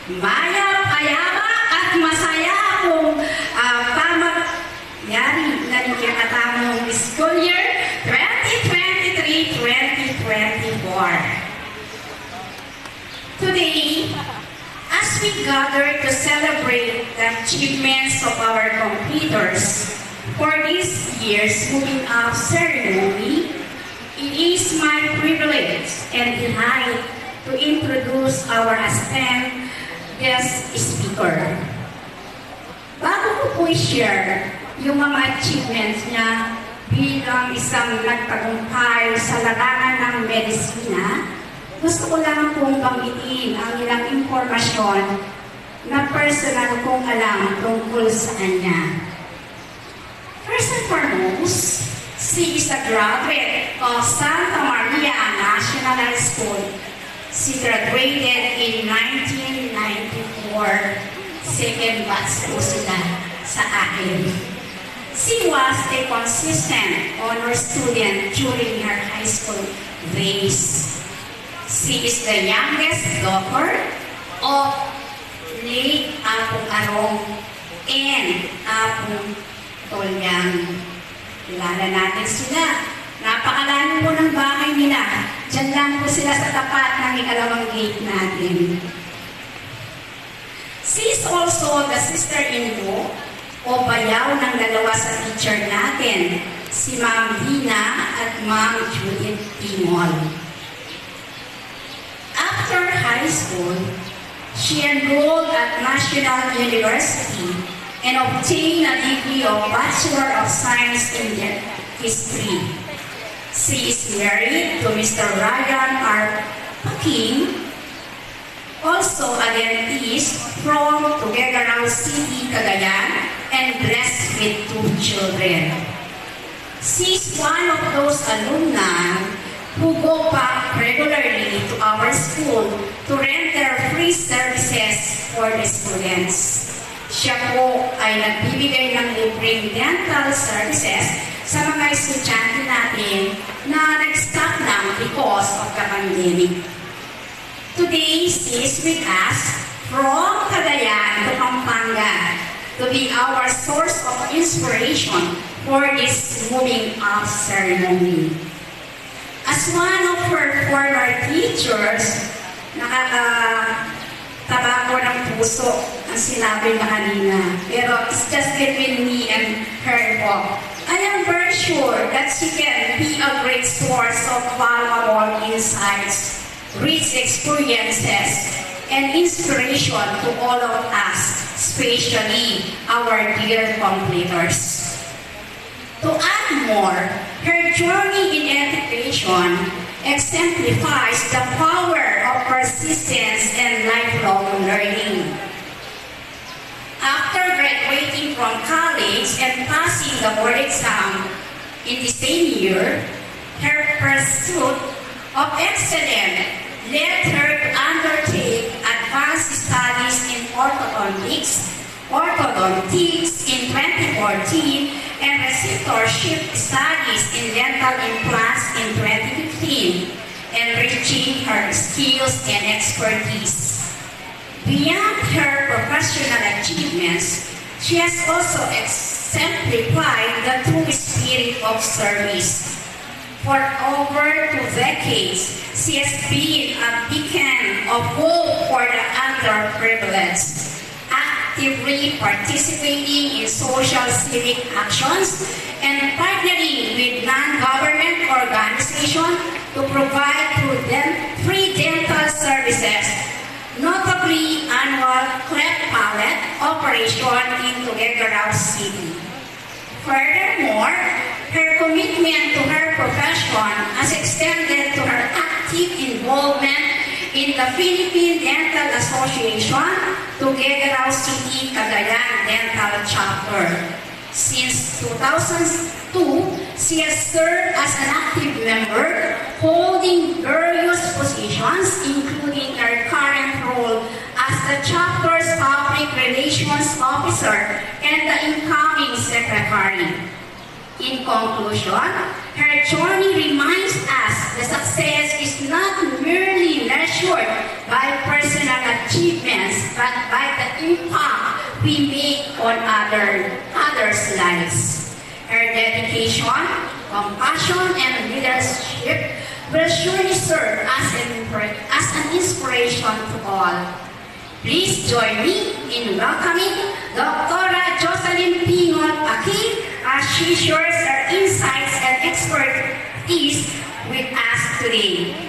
Maya-payama at masaya akong pamagyari na nagkakatamong school year 2023-2024. Today, as we gather to celebrate the achievements of our completers for this year's moving up ceremony, it is my privilege and delight to introduce our esteemed guest speaker. Bago ko po i-share yung mga achievements niya bilang isang nagtagumpay sa larangan ng medisina, gusto ko lang pong banggitin ang ilang impormasyon na personal kong alam tungkol sa kanya. First and foremost, she is a graduate of Santa Maria National High School. She graduated in 1994. Second batch po sila sa akin. She was a consistent honor student during her high school days. She is the youngest daughter of late Apong Arong and Apong Tolyang. Kilala natin sila. Napakalalo po ng bahay nila. Diyan lang po sila sa tapat ng ikalawang gate natin. She is also the sister-in-law o bayaw ng dalawa sa teacher natin, si Ma'am Dina at Ma'am Judith Timol. After high school, she enrolled at National University and obtained a degree of Bachelor of Science in History. She is married to Mr. Ryan R. Paking, also a dentist from Tuguegarao City, Cagayan, and blessed with 2 children. She is one of those alumni who go back regularly to our school to render free services for the students. Siya po ay nagbibigay ng libreng dental services sa mga estudyante natin na nag-stop lang because of the pandemic. Today, she is with us from Cagayan to Pampanga to be our source of inspiration for this moving up ceremony. As one of her former teachers, nakakataba ko ng puso ang sinabi na kanina. Pero it's just between me and her po. I am very sure that she can be a great source of valuable insights, rich experiences, and inspiration to all of us, especially our dear completers. To add more, her journey in education exemplifies the power of persistence and lifelong learning. After graduating from college and passing the board exam in the same year, her pursuit of excellence led her to undertake advanced studies in orthodontics in 2014 and receptorship studies in dental implants in 2015, enriching her skills and expertise. Beyond her professional achievements, she has also exemplified the true spirit of service. For over 2 decades, she has been a beacon of hope for the underprivileged, actively participating in social civic actions and partnering with non-government organizations to provide free dental services, notably annual cleft palate operation in Tuguegarao City. Furthermore, her commitment to her profession has extended to her active involvement in the Philippine Dental Association, Tuguegarao City, Cagayan Dental Chapter. Since 2002, she has served as an active member, holding various positions, including her current role as the chapter's public relations officer and the incoming secretary. In conclusion, her journey reminds us that success is not merely measured by personal achievements, but by the impact we make on others' lives. Her dedication, compassion, and leadership will surely serve as an inspiration to all. Please join me in welcoming Dr. Jocelyn Pingon Aki as she shares her insights and expertise with us today.